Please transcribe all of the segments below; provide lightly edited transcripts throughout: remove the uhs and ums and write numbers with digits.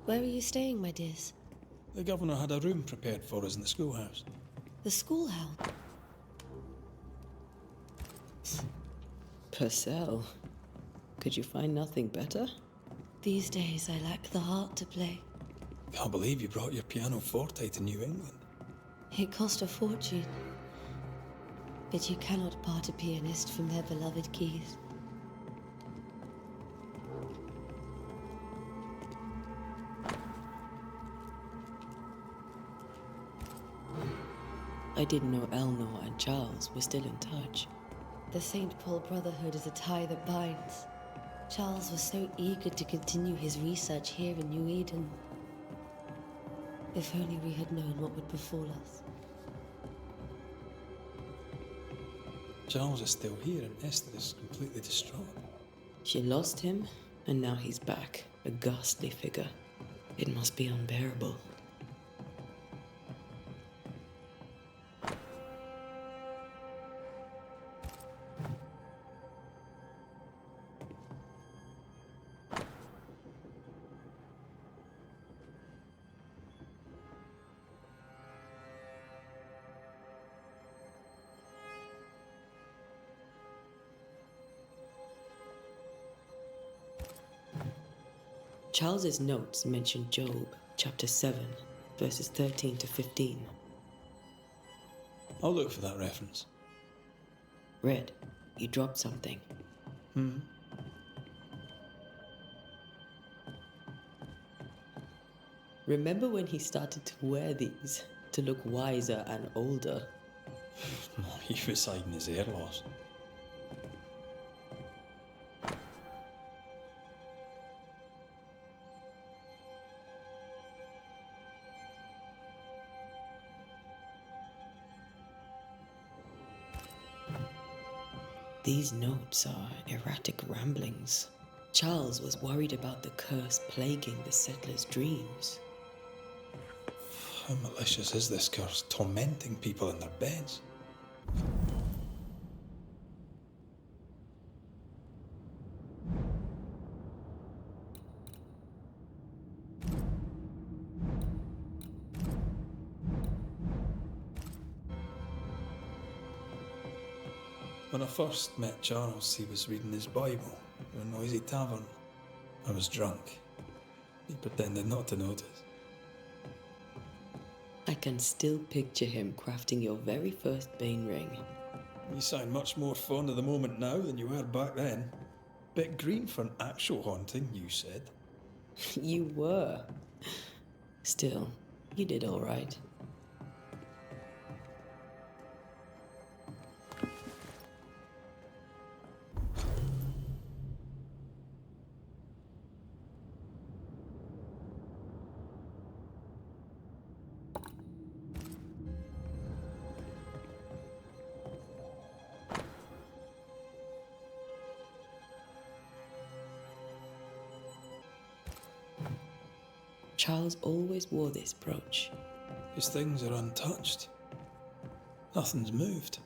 Where are you staying, my dears? The governor had a room prepared for us in the schoolhouse. The schoolhouse? Purcell, could you find nothing better? These days I lack the heart to play. Can't believe you brought your pianoforte to New England. It cost a fortune. But you cannot part a pianist from their beloved keys. I didn't know Eleanor and Charles were still in touch. The St. Paul Brotherhood is a tie that binds. Charles was so eager to continue his research here in New Eden. If only we had known what would befall us. Charles is still here and Esther is completely distraught. She lost him, and now he's back, a ghastly figure. It must be unbearable. Charles's notes mention Job, chapter 7, verses 13 to 15. I'll look for that reference. Red, you dropped something. Remember when he started to wear these to look wiser and older? He was hiding his hair loss. These notes are erratic ramblings. Charles was worried about the curse plaguing the settlers' dreams. How malicious is this curse, tormenting people in their beds? When I first met Charles, he was reading his Bible in a noisy tavern. I was drunk. He pretended not to notice. I can still picture him crafting your very first Bane ring. You sound much more fond of the moment now than you were back then. Bit green for an actual haunting, you said. You were. Still, you did all right. Charles always wore this brooch. His things are untouched. Nothing's moved.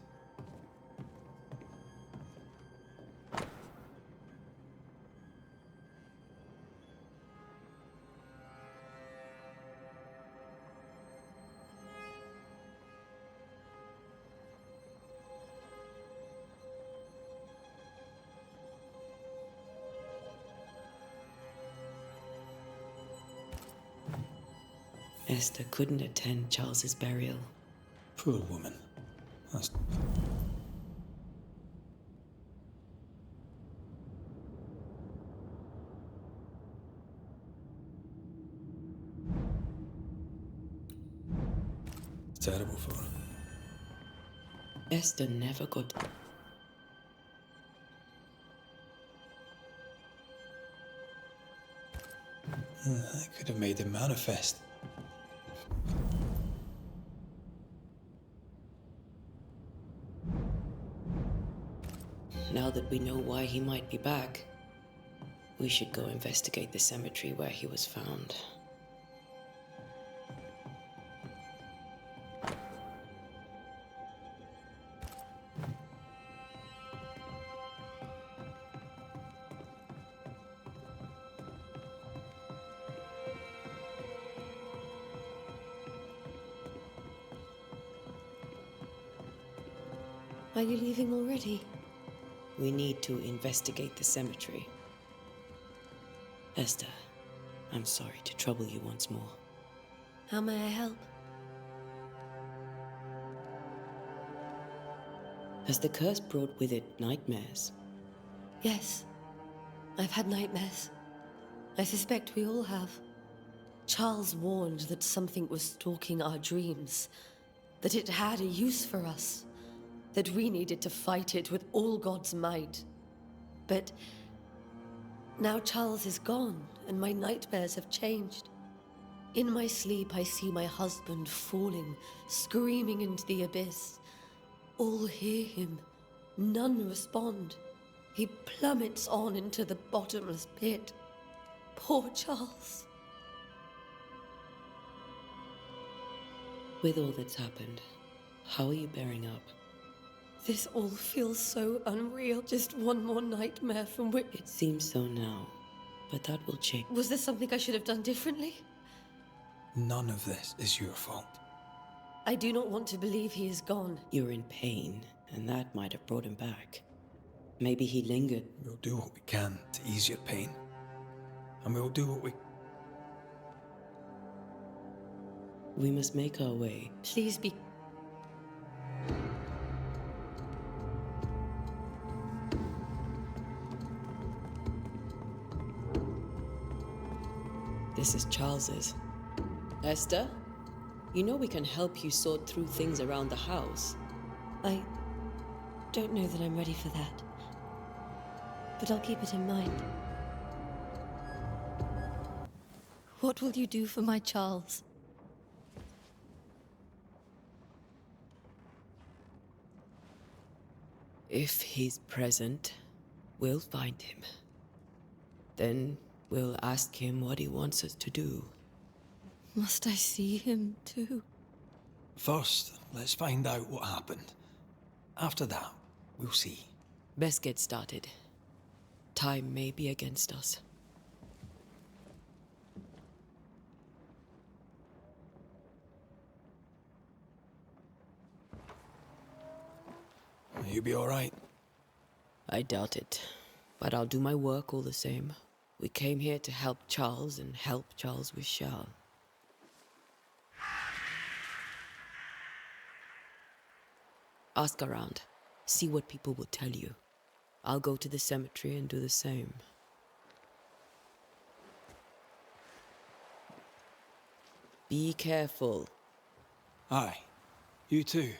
Esther couldn't attend Charles's burial. Poor woman. That's... terrible for her. Esther never got... I could have made him manifest. Now that we know why he might be back, we should go investigate the cemetery where he was found. Are you leaving already? We need to investigate the cemetery. Esther, I'm sorry to trouble you once more. How may I help? Has the curse brought with it nightmares? Yes. I've had nightmares. I suspect we all have. Charles warned that something was stalking our dreams, that it had a use for us, that we needed to fight it with all God's might. But now Charles is gone, and my nightmares have changed. In my sleep, I see my husband falling, screaming into the abyss. All hear him. None respond. He plummets on into the bottomless pit. Poor Charles. With all that's happened, how are you bearing up? This all feels so unreal. Just one more nightmare from which... It seems so now, but that will change. Was there something I should have done differently? None of this is your fault. I do not want to believe he is gone. You're in pain, and that might have brought him back. Maybe he lingered. We'll do what we can to ease your pain. And we'll do what we... We must make our way. Please be... This is Charles's. Esther, you know we can help you sort through things around the house. I don't know that I'm ready for that. But I'll keep it in mind. What will you do for my Charles? If he's present, we'll find him. Then we'll ask him what he wants us to do. Must I see him too? First, let's find out what happened. After that, we'll see. Best get started. Time may be against us. You be all right? I doubt it, but I'll do my work all the same. We came here to help Charles, and help Charles we shall. Ask around. See what people will tell you. I'll go to the cemetery and do the same. Be careful. Aye. You too.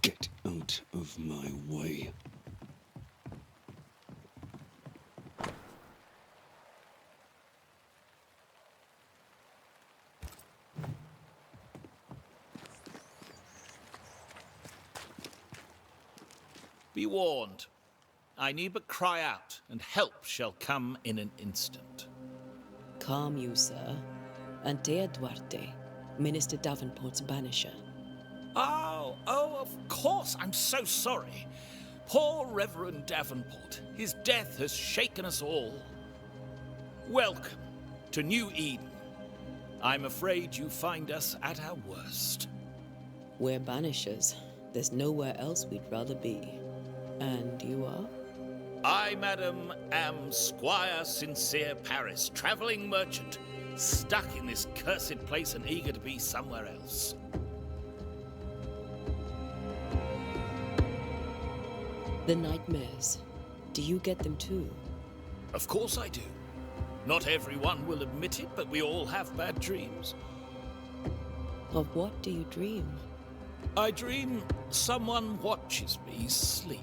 Get out of my way. Be warned. I need but cry out, and help shall come in an instant. Calm you, sir. Antea Duarte, Minister Davenport's banisher. Oh, of course. I'm so sorry. Poor Reverend Davenport. His death has shaken us all. Welcome to New Eden. I'm afraid you find us at our worst. We're banishers. There's nowhere else we'd rather be. And you are? I, madam, am Squire Sincere Paris, travelling merchant, stuck in this cursed place and eager to be somewhere else. The nightmares. Do you get them too? Of course I do. Not everyone will admit it, but we all have bad dreams. Of what do you dream? I dream someone watches me sleep.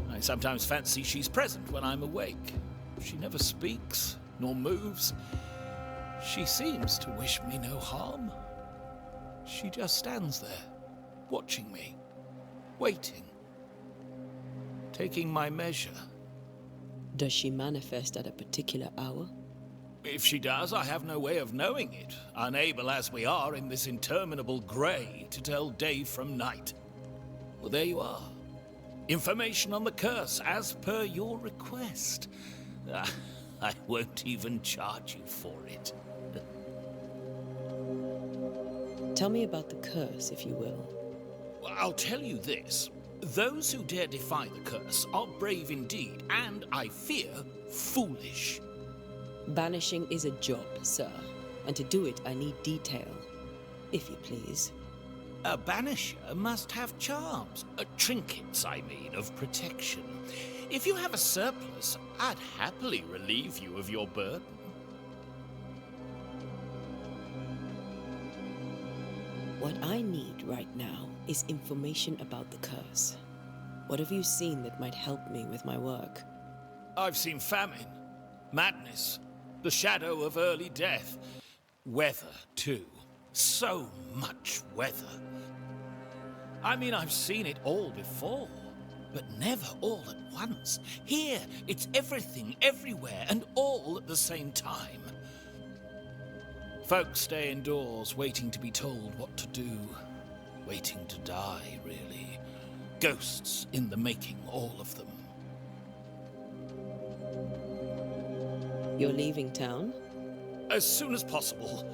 I sometimes fancy she's present when I'm awake. She never speaks, nor moves. She seems to wish me no harm. She just stands there, watching me, waiting, taking my measure. Does she manifest at a particular hour? If she does, I have no way of knowing it, unable as we are in this interminable grey to tell day from night. Well, there you are. Information on the curse, as per your request. I won't even charge you for it. Tell me about the curse, if you will. Well, I'll tell you this. Those who dare defy the curse are brave indeed, and, I fear, foolish. Banishing is a job, sir. And to do it, I need detail. If you please. A banisher must have charms. Trinkets, I mean, of protection. If you have a surplus, I'd happily relieve you of your burden. What I need right now is information about the curse. What have you seen that might help me with my work? I've seen famine, madness, the shadow of early death. Weather, too. So much weather. I mean, I've seen it all before, but never all at once. Here, it's everything, everywhere, and all at the same time. Folks stay indoors, waiting to be told what to do. Waiting to die, really. Ghosts in the making, all of them. You're leaving town? As soon as possible.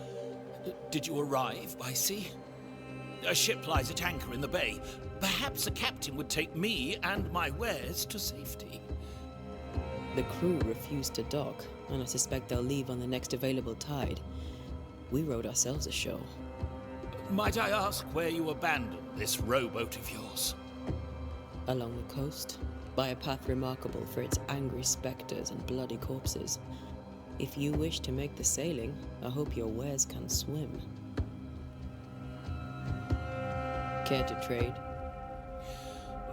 Did you arrive by sea? A ship lies at anchor in the bay. Perhaps a captain would take me and my wares to safety. The crew refused to dock, and I suspect they'll leave on the next available tide. We rode ourselves ashore. Might I ask where you abandoned this rowboat of yours? Along the coast, by a path remarkable for its angry specters and bloody corpses. If you wish to make the sailing, I hope your wares can swim. Care to trade?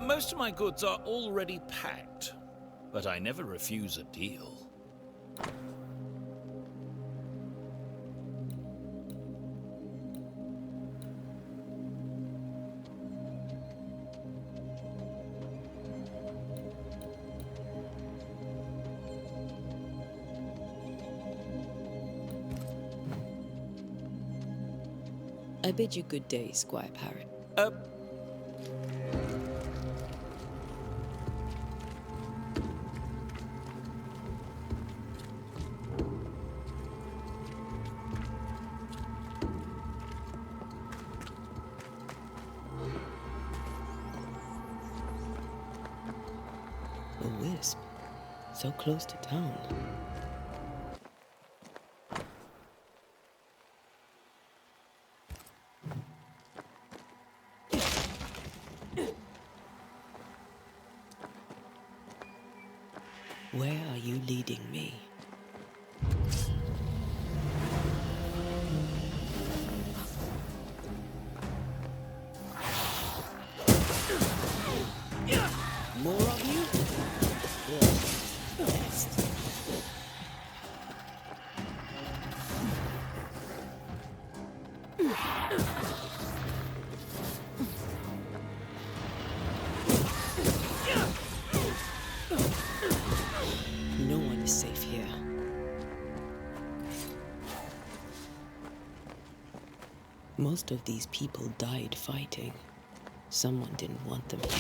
Most of my goods are already packed, but I never refuse a deal. I bid you good day, Squire Parrot. A wisp, so close to town. Where are you leading me? More of you? Best. No one is safe here. Most of these people died fighting. Someone didn't want them here.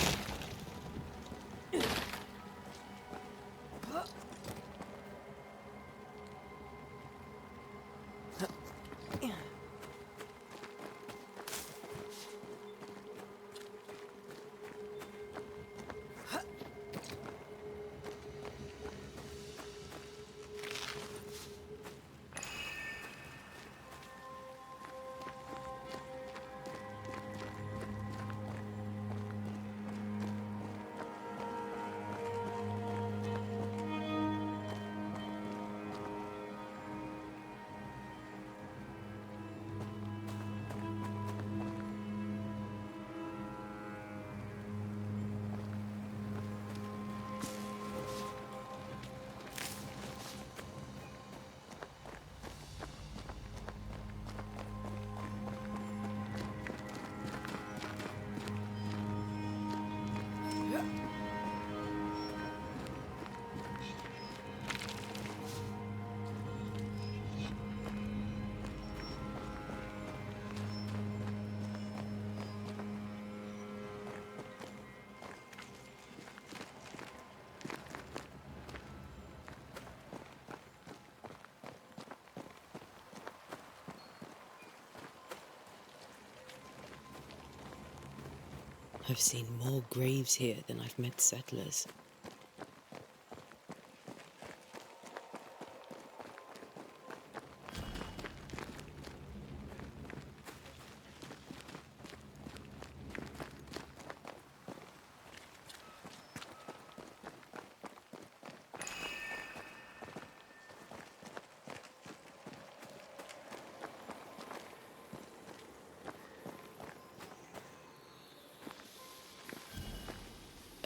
I've seen more graves here than I've met settlers.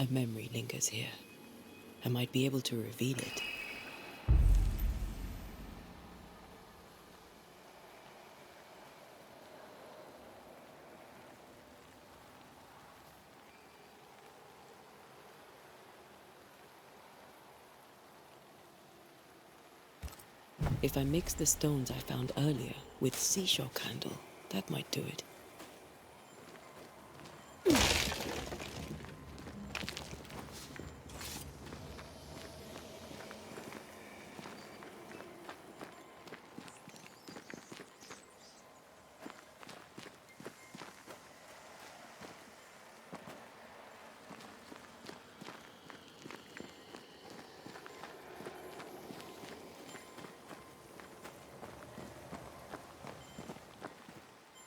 A memory lingers here. I might be able to reveal it. If I mix the stones I found earlier with seashore candle, that might do it.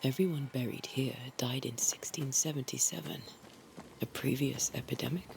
Everyone buried here died in 1677. A previous epidemic?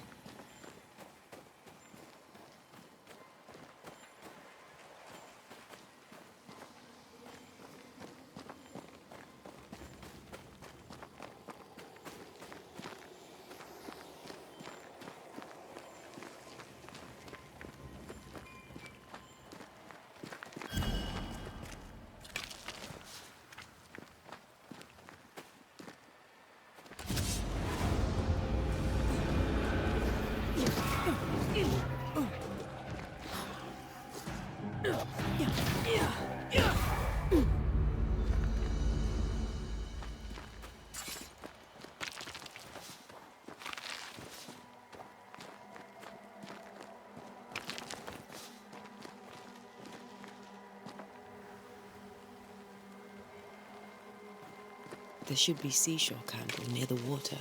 There should be seashore candle near the water.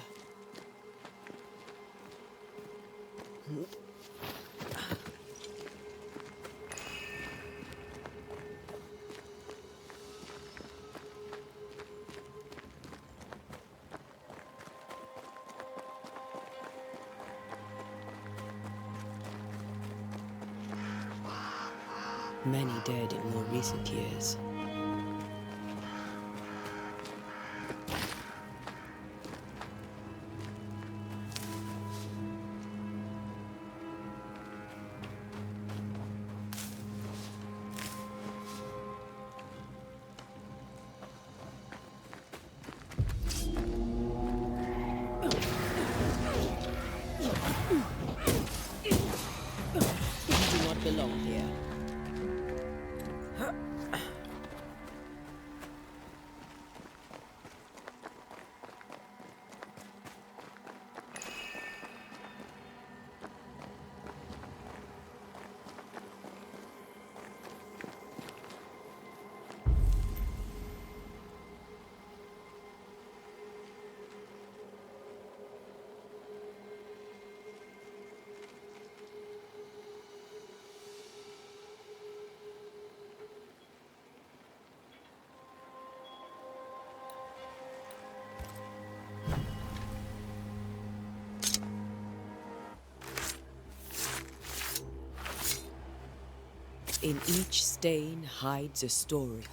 Many dead in more recent years. You do not belong here. In each stain hides a story.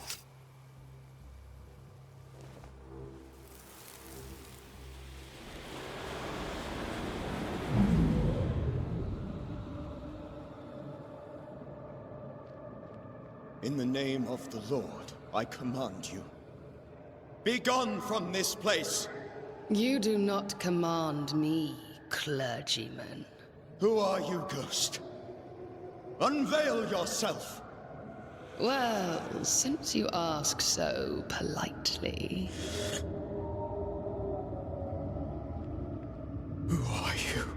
In the name of the Lord, I command you. Be gone from this place! You do not command me, clergyman. Who are you, ghost? Unveil yourself! Well, since you ask so politely... Who are you?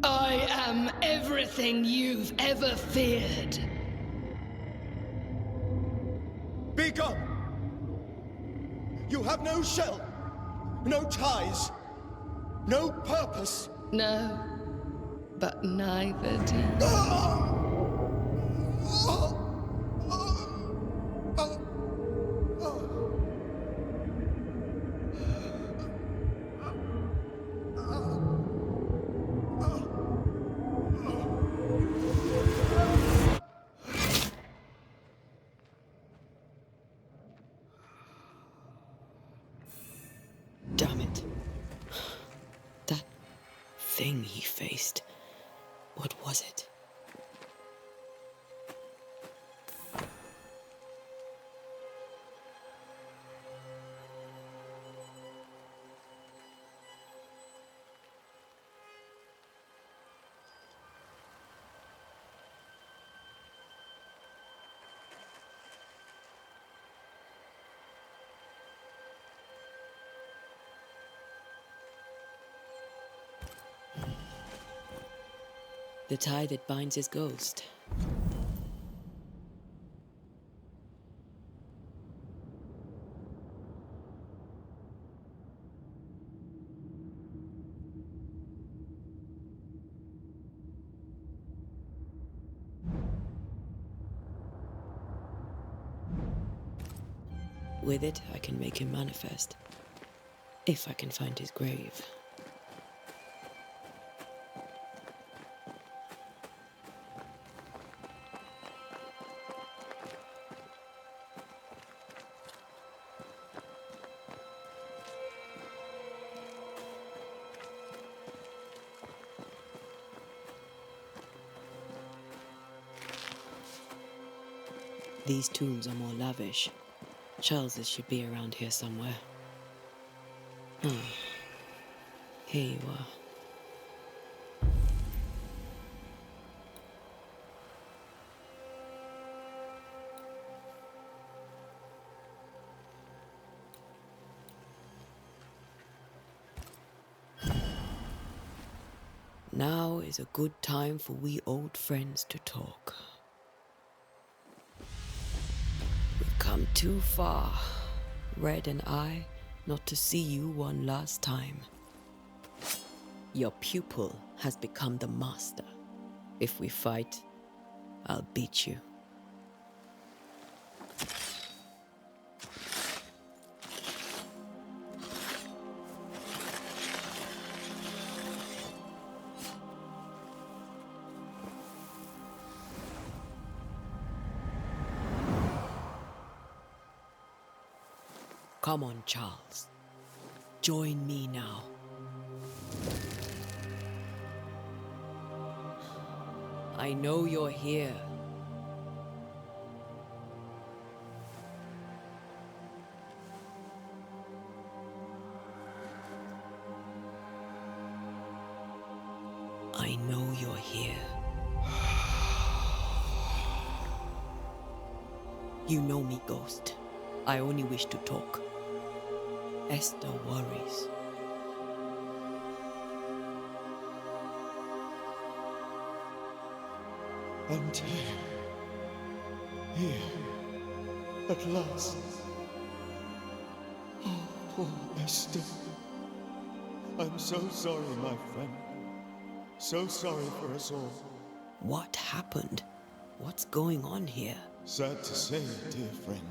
I am everything you've ever feared. Be gone! You have no shell, No ties. No purpose. No, but neither do you. Damn it. That thing he faced. What was it? The tie that binds his ghost. With it, I can make him manifest. If I can find his grave. These tombs are more lavish. Charles's should be around here somewhere. Ah, here you are. Now is a good time for we old friends to talk. We've come too far, Red and I, not to see you one last time. Your pupil has become the master. If we fight, I'll beat you. Come on, Charles. Join me now. I know you're here. I know you're here. You know me, Ghost. I only wish to talk. Esther worries. Until here, at last. Oh, poor Esther. I'm so sorry, my friend. So sorry for us all. What happened? What's going on here? Sad to say, dear friend.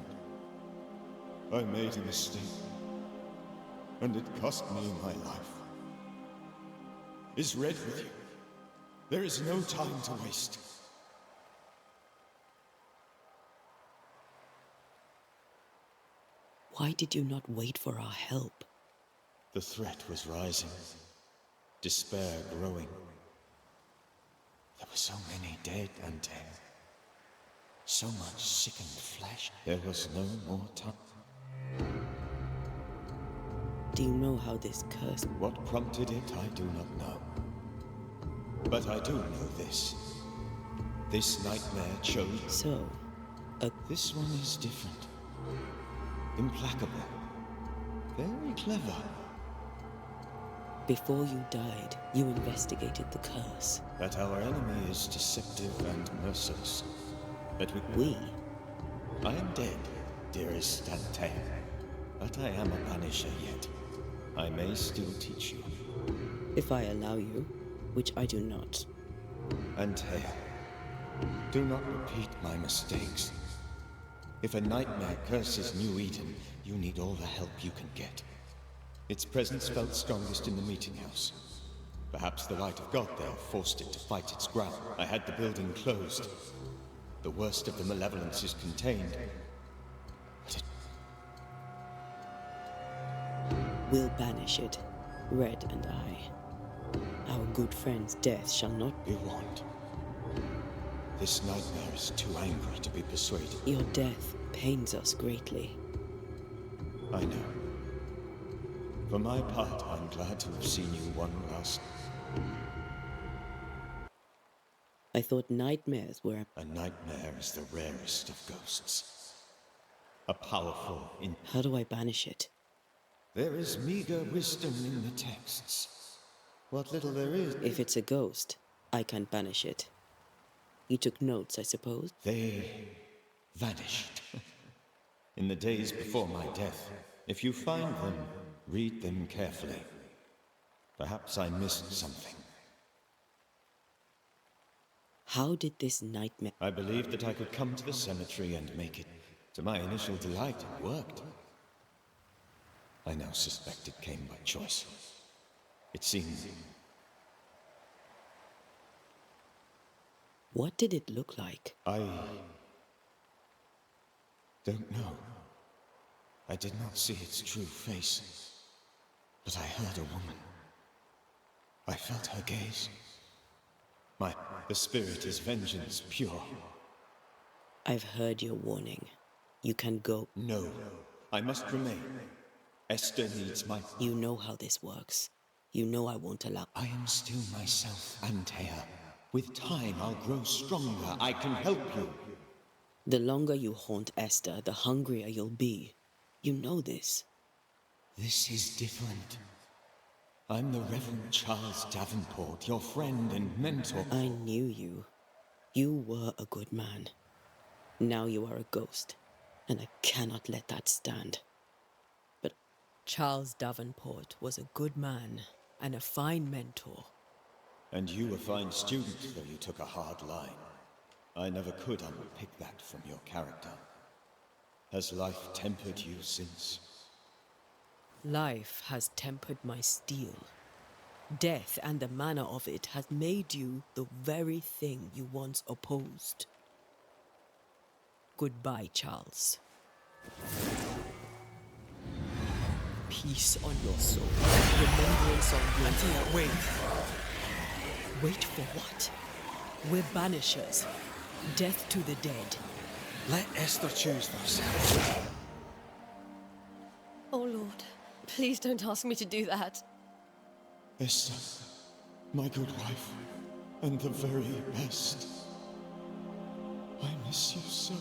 I made a mistake. And it cost me my life. Is Red with you? There is no time to waste. Why did you not wait for our help? The threat was rising. Despair growing. There were so many dead and dead. So much sickened flesh. There was no more time. Do you know how this curse... What prompted it, I do not know. But I do know this. This nightmare chose... So, This one is different. Implacable. Very clever. before you died, you investigated the curse. That our enemy is deceptive and merciless. That We? I am dead, dearest Dante. But I am a Banisher yet. I may still teach you. If I allow you, which I do not. Antea, do not repeat my mistakes. If a nightmare curses New Eden, you need all the help you can get. Its presence felt strongest in the meeting house. Perhaps the light of God there forced it to fight its ground. I had the building closed. The worst of the malevolence is contained. But it... We'll banish it, Red and I. Our good friend's death shall not be warned. This nightmare is too angry to be persuaded. Your death pains us greatly. I know. For my part, I'm glad to have seen you one last... I thought nightmares were... A nightmare is the rarest of ghosts. A powerful... How do I banish it? There is meager wisdom in the texts. What little there is... If it's a ghost, I can't banish it. You took notes, I suppose? They vanished. In the days before my death. If you find them, read them carefully. Perhaps I missed something. How did this nightmare... I believed that I could come to the cemetery and make it. To my initial delight, it worked. I now suspect it came by choice. It seems... What did it look like? I don't know. I did not see its true face. But I heard a woman. I felt her gaze. The spirit is vengeance pure. I've heard your warning. You can go. No, I must remain. Esther needs my... You know how this works. You know I won't allow... I am still myself, Antea. With time, I'll grow stronger. I can help you. The longer you haunt Esther, the hungrier you'll be. You know this. This is different. I'm the Reverend Charles Davenport, your friend and mentor. I knew you. You were a good man. Now you are a ghost, and I cannot let that stand. But Charles Davenport was a good man and a fine mentor. And you a fine student, though you took a hard line. I never could unpick that from your character. Has life tempered you since? Life has tempered my steel. Death and the manner of it has made you the very thing you once opposed. Goodbye, Charles. Peace on your soul. Remembrance on your... Antea, wait. Wait for what? We're banishers. Death to the dead. Let Esther choose for herself. Oh, Lord. Please don't ask me to do that. Esther, my good wife, and the very best. I miss you so.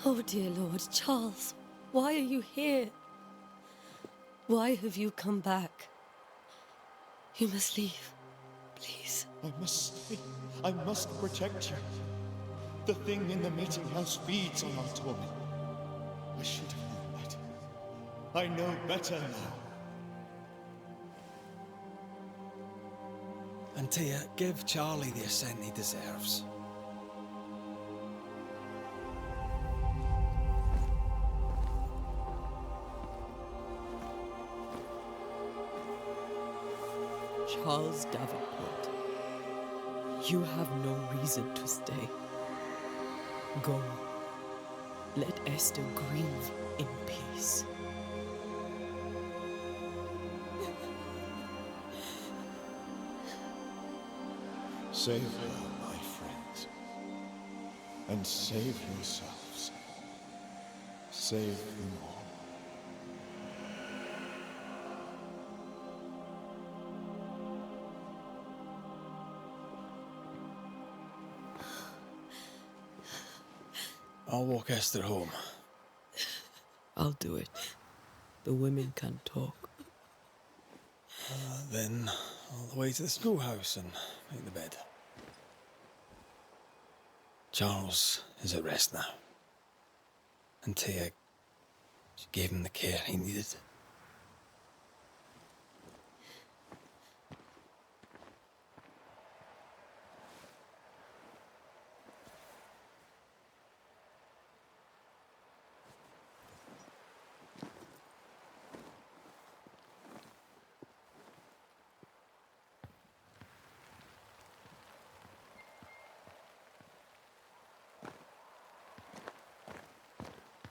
Oh, dear Lord. Charles, why are you here? Why have you come back? You must leave. Please. I must stay. I must protect you. The thing in the meeting house feeds on our torment. I should have known better. I know better now. Antea, give Charlie the ascent he deserves. Charles Davenport, you have no reason to stay. Go. Let Esther grieve in peace. Save her, my friends. And save yourselves. Save them all. I'll walk Esther home. I'll do it. The women can't talk. Then all the way to the schoolhouse and make the bed. Charles is at rest now. Antea, she gave him the care he needed.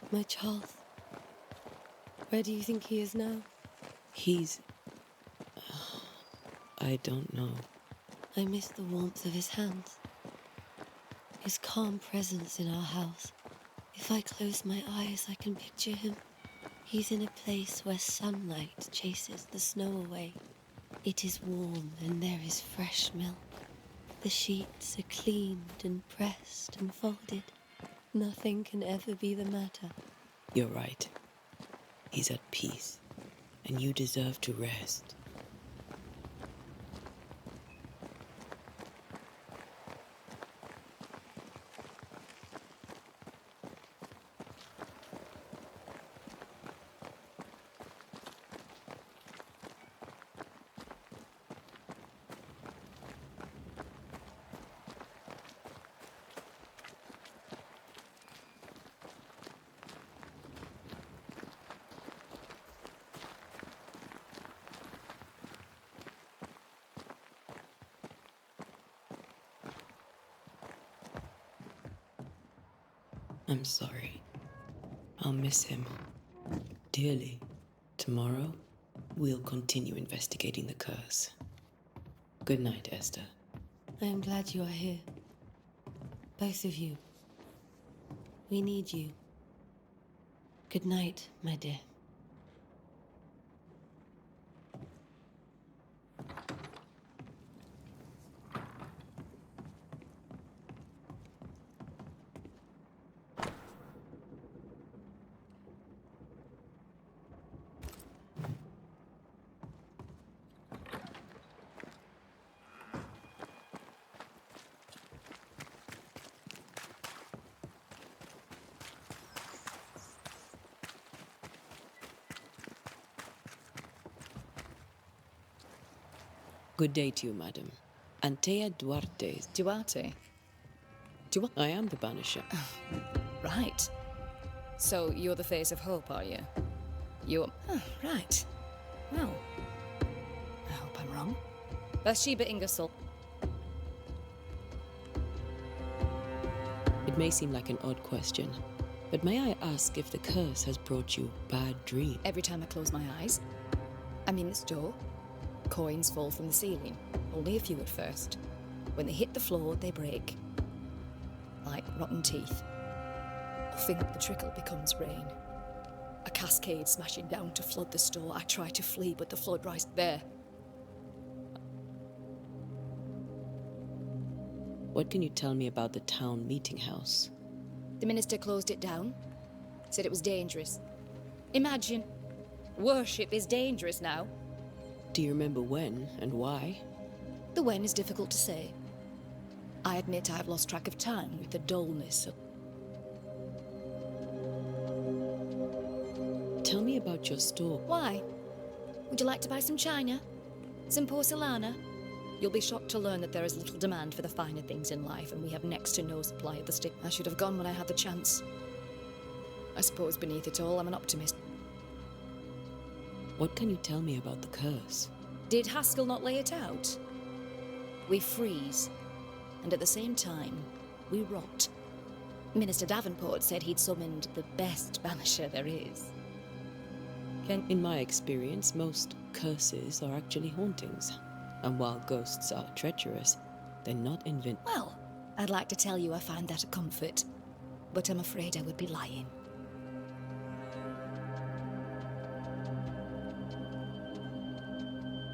My Charles. Where do you think he is now? He's... I don't know. I miss the warmth of his hands. His calm presence in our house. If I close my eyes, I can picture him. He's in a place where sunlight chases the snow away. It is warm and there is fresh milk. The sheets are cleaned and pressed and folded. Nothing can ever be the matter. You're right. He's at peace, and you deserve to rest. I'm sorry. I'll miss him dearly. Tomorrow, we'll continue investigating the curse. Good night, Esther. I am glad you are here. Both of you. We need you. Good night, my dear. Good day to you, madam. Antea Duarte. Duarte? I am the Banisher. Right. So you're the face of hope, are you? You're... Oh, right. Well, I hope I'm wrong. Bathsheba Ingersoll. It may seem like an odd question, but may I ask if the curse has brought you bad dreams? Every time I close my eyes, I'm in this door. Coins fall from the ceiling. Only a few at first. When they hit the floor, they break. Like rotten teeth. Puffing up the trickle becomes rain. A cascade smashing down to flood the store. I try to flee, but the flood rises there. What can you tell me about the town meeting house? The minister closed it down. Said it was dangerous. Imagine. Worship is dangerous now. Do you remember when and why? The when is difficult to say. I admit I've lost track of time with the dullness of... Tell me about your store. Why? Would you like to buy some china? Some porcelana? You'll be shocked to learn that there is little demand for the finer things in life, and we have next to no supply of the stick. I should have gone when I had the chance. I suppose beneath it all, I'm an optimist. What can you tell me about the curse? Did Haskell not lay it out? We freeze, and at the same time, we rot. Minister Davenport said he'd summoned the best banisher there is. In my experience, most curses are actually hauntings. And while ghosts are treacherous, they're not Well, I'd like to tell you I find that a comfort, but I'm afraid I would be lying.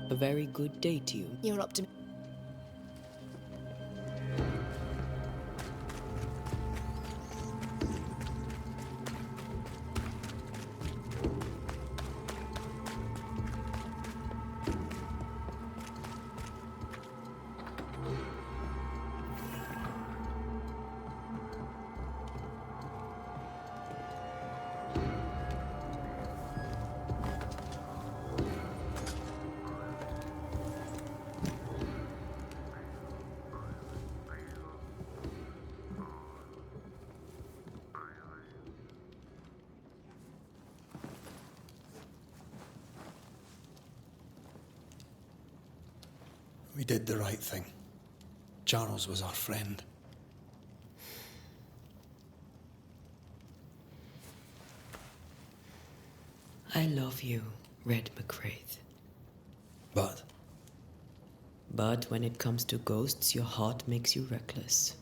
A very good day to you. You're optimistic. We did the right thing. Charles was our friend. I love you, Red McWraith. But But when it comes to ghosts, your heart makes you reckless.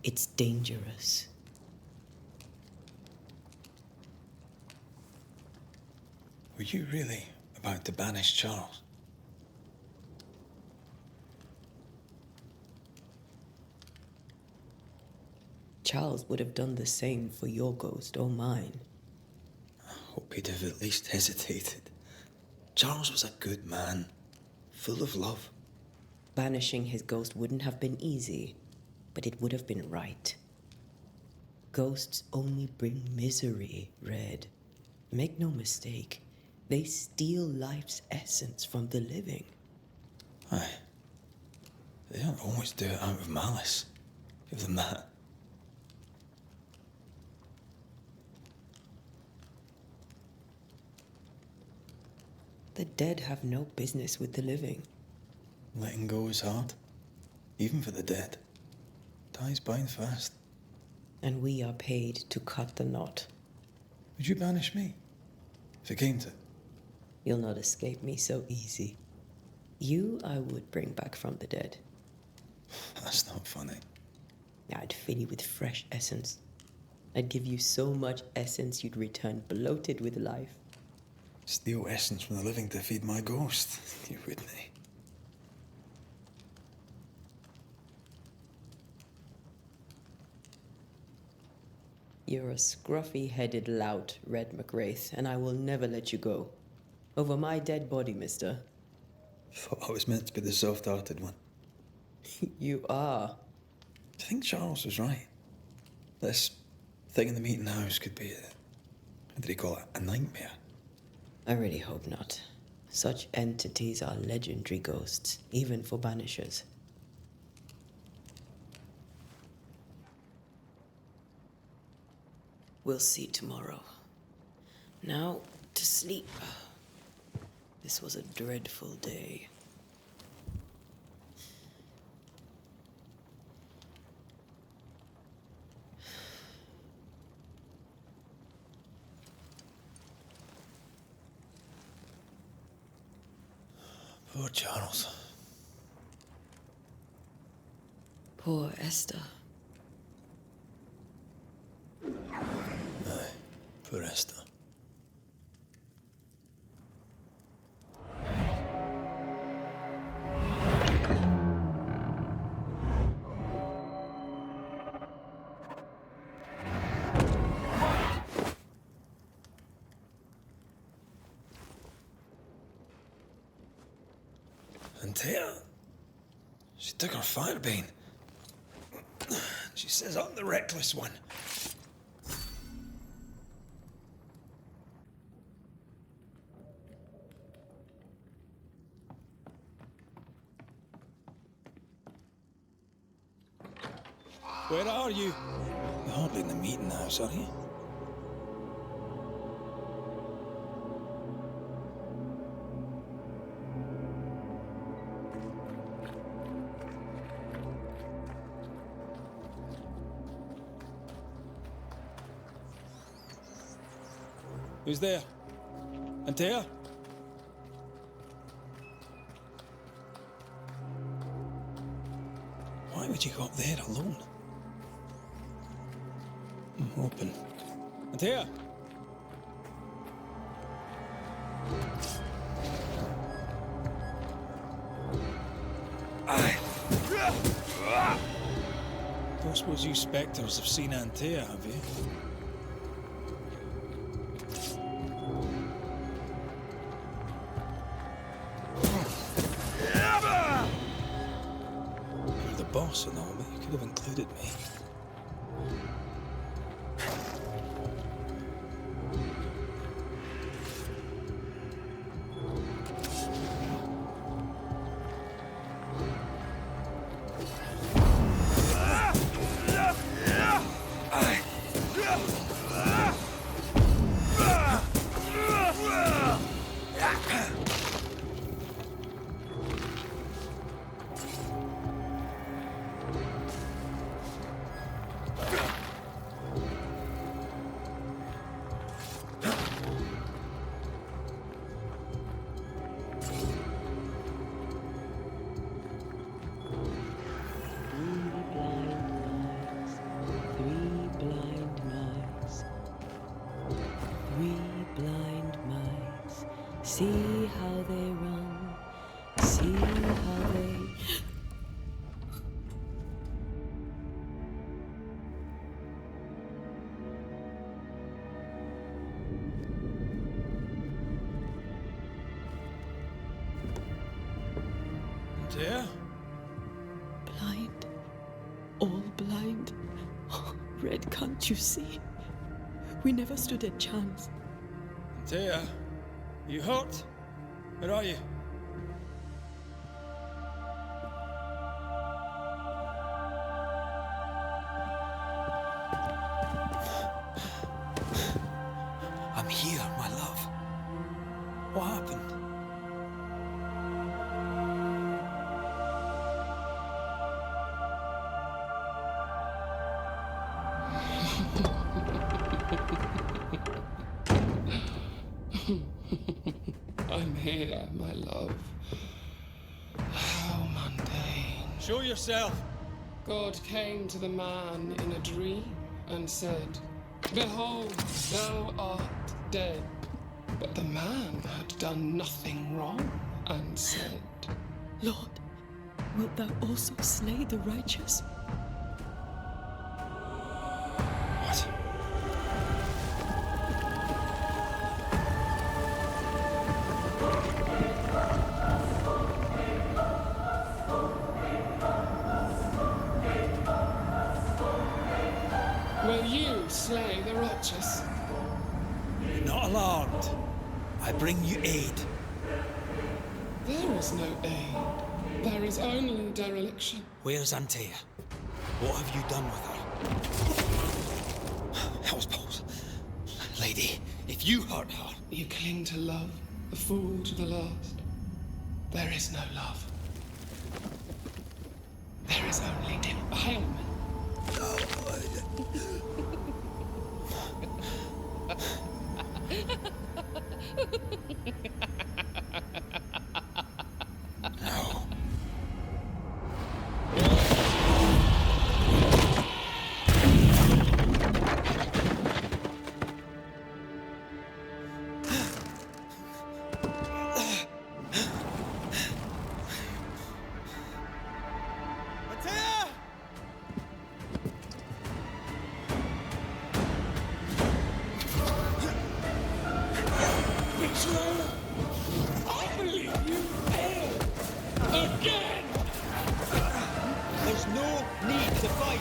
It's dangerous. were you really about to banish Charles? Charles would have done the same for your ghost or mine. I hope he'd have at least hesitated. Charles was a good man, full of love. Banishing his ghost wouldn't have been easy, but it would have been right. Ghosts only bring misery, Red. Make no mistake, they steal life's essence from the living. Aye. They don't always do it out of malice. Give them that. The dead have no business with the living. Letting go is hard. Even for the dead. Time's bind fast. And we are paid to cut the knot. Would you banish me? If it came to it? You'll not escape me so easy. You I would bring back from the dead. That's not funny. I'd fill you with fresh essence. I'd give you so much essence you'd return bloated with life. Steal essence from the living to feed my ghost. You wouldn't. You're a scruffy-headed lout, Red McWraith, and I will never let you go. Over my dead body, mister. Thought I was meant to be the soft-hearted one. You are. I think Charles was right. This thing in the meeting house could be what did he call it? A nightmare. I really hope not. Such entities are legendary ghosts, even for Banishers. We'll see tomorrow. Now, to sleep. This was a dreadful day. Poor Charles. Poor Esther. Aye, poor Esther. And Taya, she took her firebane. She says I'm the reckless one. Where are you? You're hardly in the meeting house, are you? Who's there? Antea? Why would you go up there alone? I'm hoping. Antea? Don't suppose you spectres have seen Antea, have you? You're the boss and all, but you could have included me. See how they run, see how they... Dear? Blind, all blind. Oh, Red, can't you see? We never stood a chance. Dear, you hurt? Where are you? I'm here, my love. What happened? I'm here, my love. How mundane. Show yourself! God came to the man in a dream and said, "Behold, thou art dead." But the man had done nothing wrong and said, Lord, wilt thou also slay the righteous? What? "Will you slay the righteous?" Be not alarmed. I bring you aid. There is no aid. There is only dereliction. Where's Antea? What have you done with her? Hell's balls. Lady, if you hurt her... You cling to love, a fool to the last. There is no love. There is only defilement. No. I believe you failed again. There's no need to fight.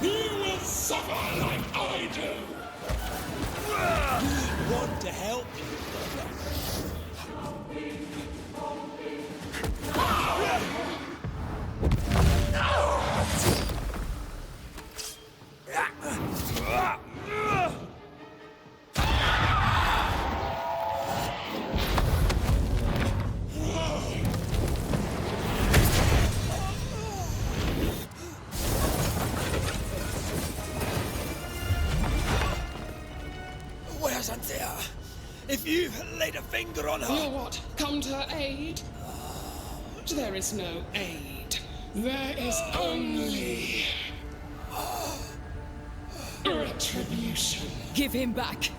You will suffer like I do. Want to help? Where's Antea? If you laid a finger on her... You'll what? Come to her aid? There is no aid. There is only retribution. Give him back!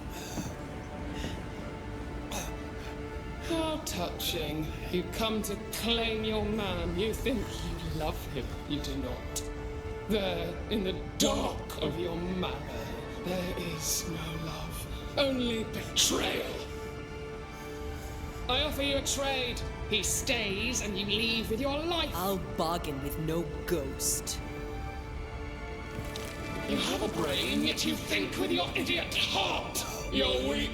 How touching. You come to claim your man. You think you love him. You do not. There, in the dark of your manor, there is no love. Only betrayal. I offer you a trade. He stays and you leave with your life. I'll bargain with no ghost. You have a brain, yet you think with your idiot heart. You're weak.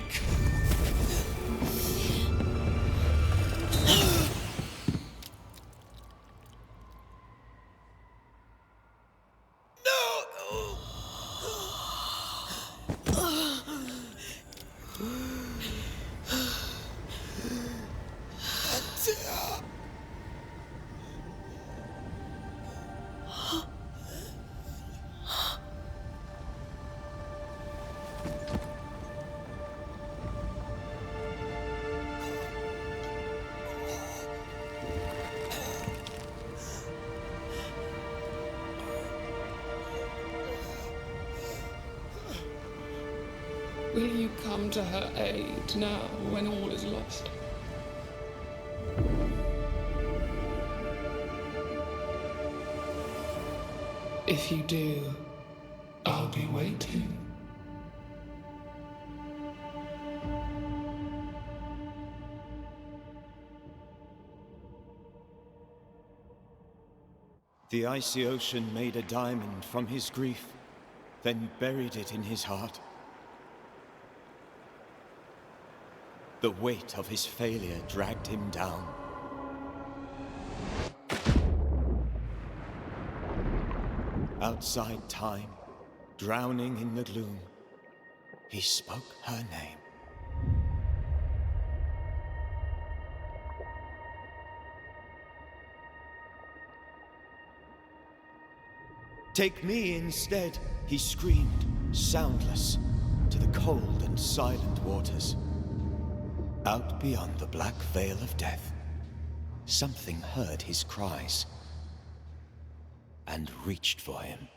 Will you come to her aid now, when all is lost? If you do, I'll be waiting. The icy ocean made a diamond from his grief, then buried it in his heart. The weight of his failure dragged him down. Outside time, drowning in the gloom, he spoke her name. Take me instead, he screamed, soundless, to the cold and silent waters. Out beyond the black veil of death, something heard his cries and reached for him.